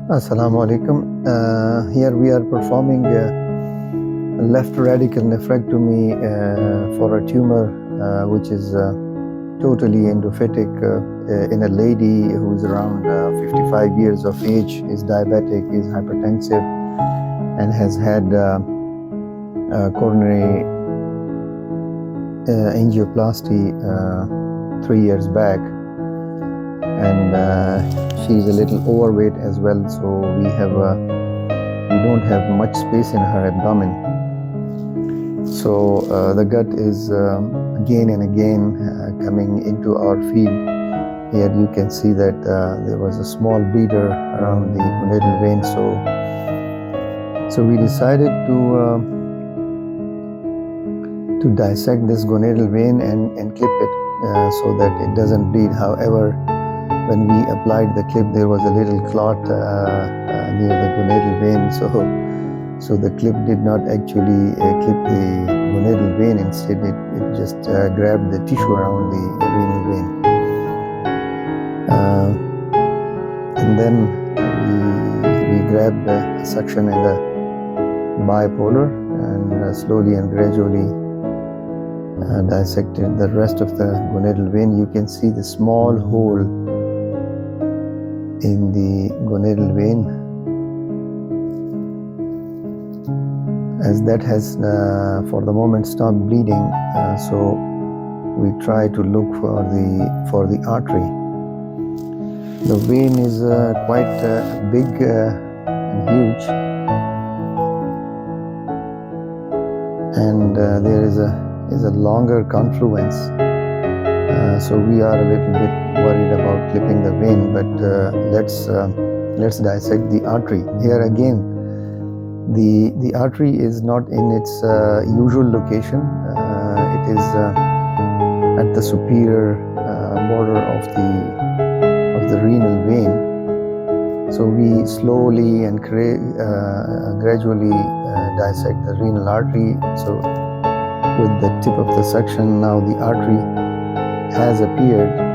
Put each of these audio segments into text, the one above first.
Assalamu alaikum. Here we are performing left radical nephrectomy for a tumor which is totally endophytic in a lady who is around 55 years of age, is diabetic, is hypertensive, and has had coronary angioplasty 3 years back. And she's a little overweight as well, so we don't have much space in her abdomen. So the gut is again and again coming into our field. Here you can see that there was a small bleeder around the gonadal vein, so we decided to dissect this gonadal vein and clip it so that it doesn't bleed. However, when we applied the clip, there was a little clot near the gonadal vein, so the clip did not actually clip the gonadal vein. Instead, it just grabbed the tissue around the renal vein. And then we grabbed a suction and a bipolar and slowly and gradually dissected the rest of the gonadal vein. You can see the small hole in the gonadal vein, as that has for the moment stopped bleeding, so we try to look for the artery. The vein is quite big and huge, and there is a longer confluence, so we are a little bit worried about clipping the vein, but let's dissect the artery. Here again, the artery is not in its usual location. It is at the superior border of the renal vein. So we slowly and gradually dissect the renal artery. So with the tip of the suction, now the artery has appeared.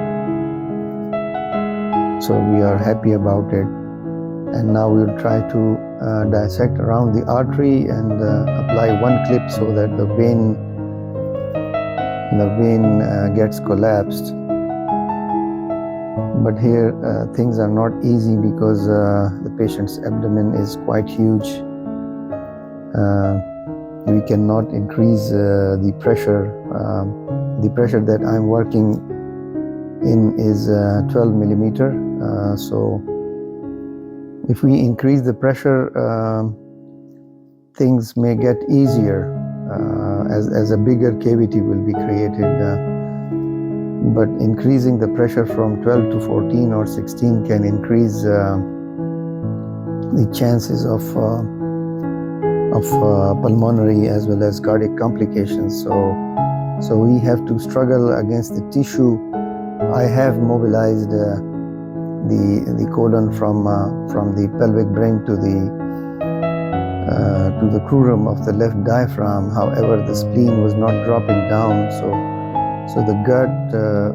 So we are happy about it, and now we'll try to dissect around the artery and apply one clip so that the vein gets collapsed. But here things are not easy because the patient's abdomen is quite huge. We cannot increase the pressure. The pressure that I'm working in is 12 millimeter. So if we increase the pressure, things may get easier as a bigger cavity will be created. But increasing the pressure from 12 to 14 or 16 can increase the chances of pulmonary as well as cardiac complications. So we have to struggle against the tissue. I have mobilized the colon from the pelvic brain to the crurum of the left diaphragm. However, the spleen was not dropping down, so the gut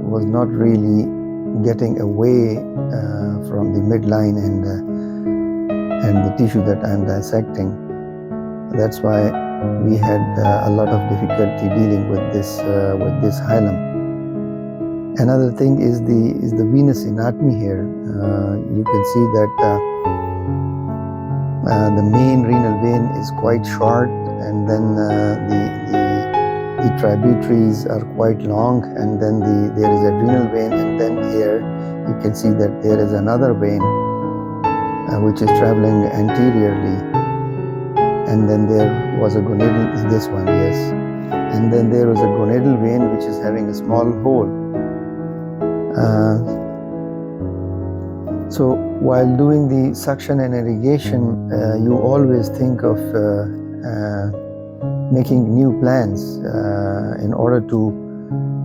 was not really getting away from the midline and the tissue that I am dissecting. That's why we had a lot of difficulty dealing with this hilum. Another thing is the venous anatomy here. You can see that the main renal vein is quite short, and then the tributaries are quite long, and then there is adrenal vein, and then here you can see that there is another vein which is traveling anteriorly, and then there was a gonadal, this one, yes, and then there was a gonadal vein which is having a small hole. So while doing the suction and irrigation, you always think of making new plans in order to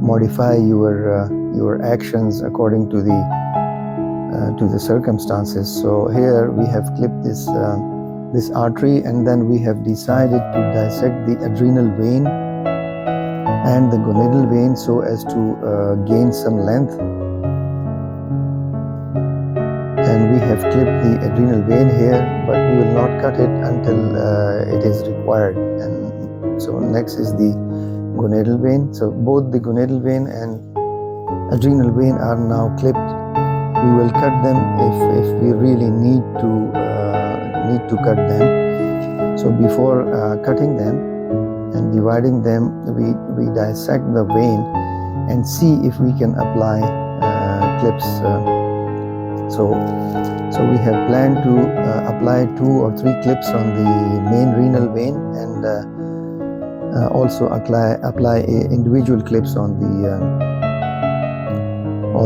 modify your actions according to the circumstances. So here we have clipped this artery, and then we have decided to dissect the adrenal vein and the gonadal vein so as to gain some length. and we have clipped the adrenal vein here, but we will not cut it until it is required. And so next is the gonadal vein. So both the gonadal vein and adrenal vein are now clipped. We will cut them if we really need to cut them. So before cutting them and dividing them, we dissect the vein and see if we can apply clips. So we have planned to apply 2 or 3 clips on the main renal vein, and also apply individual clips on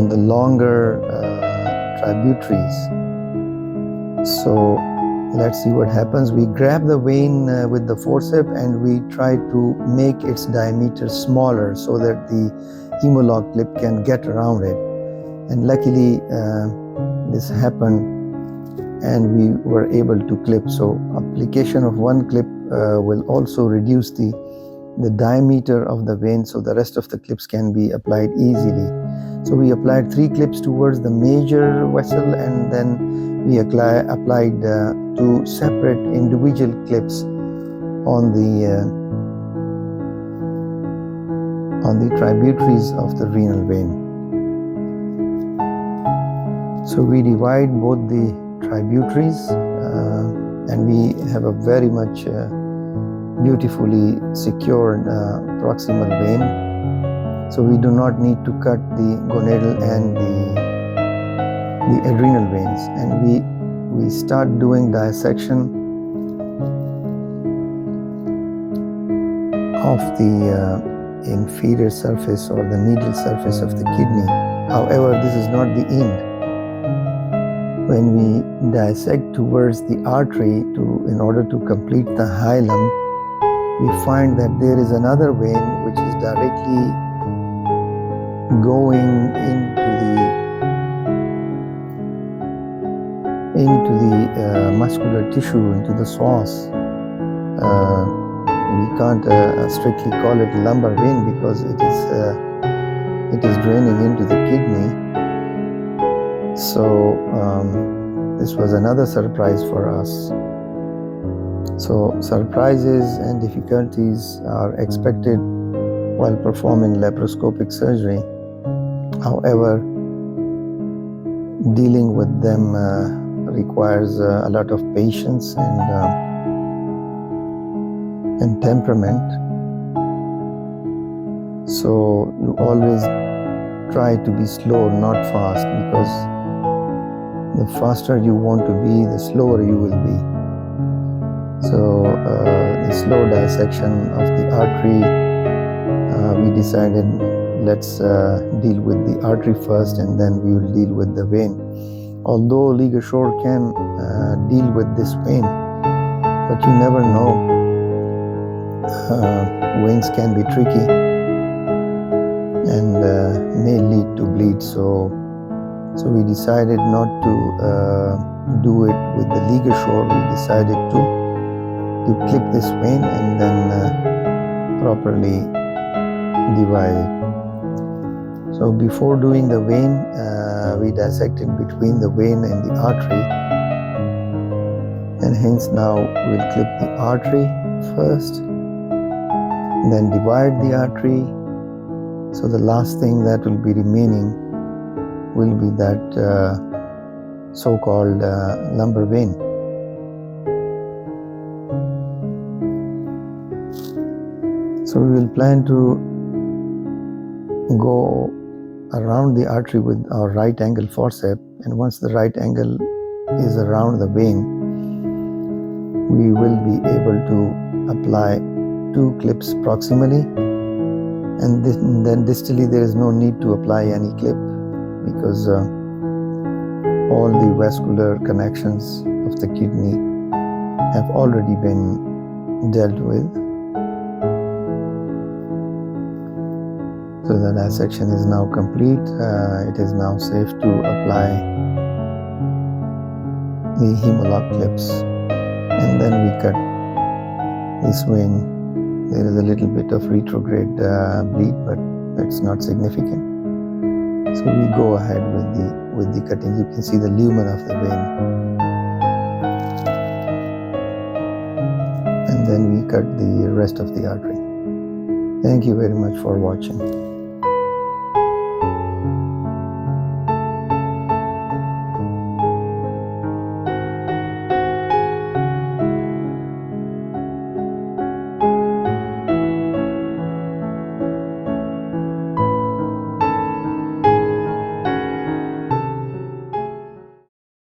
the longer tributaries. So let's see what happens. We grab the vein with the forceps and we try to make its diameter smaller so that the hemolog clip can get around it. And luckily this happened and we were able to clip. So application of one clip will also reduce the diameter of the vein, so the rest of the clips can be applied easily. So we applied 3 clips towards the major vessel, and then we applied 2 separate individual clips on the tributaries of the renal vein. So we divide both the tributaries and we have a very much beautifully secured proximal vein. So we do not need to cut the gonadal and the adrenal veins. And we start doing dissection of the inferior surface or the medial surface of the kidney. However, this is not the end. When we dissect towards the artery in order to complete the hilum, we find that there is another vein which is directly going into the muscular tissue, into the psoas. We can't strictly call it lumbar vein because it is draining into the kidney. So this was another surprise for us. So surprises and difficulties are expected while performing laparoscopic surgery. However, dealing with them requires a lot of patience and temperament. So you always try to be slow, not fast, because the faster you want to be, the slower you will be. So the slow dissection of the artery, we decided let's deal with the artery first and then we will deal with the vein. Although ligashore can deal with this vein, but you never know. Veins can be tricky and may lead to bleed. So we decided not to do it with the ligashore. We decided to clip this vein and then properly divide it. So before doing the vein, we dissected between the vein and the artery, and hence now we'll clip the artery first, then divide the artery. So the last thing that will be remaining will be that so-called lumbar vein. So we will plan to go around the artery with our right angle forceps, and once the right angle is around the vein, we will be able to apply 2 clips proximally, and then distally there is no need to apply any clip because all the vascular connections of the kidney have already been dealt with. So the dissection is now complete. It is now safe to apply the hemolog clips, and then we cut this vein. There is a little bit of retrograde bleed, but it's not significant. So we go ahead with the cutting. You can see the lumen of the vein. And then we cut the rest of the artery. Thank you very much for watching.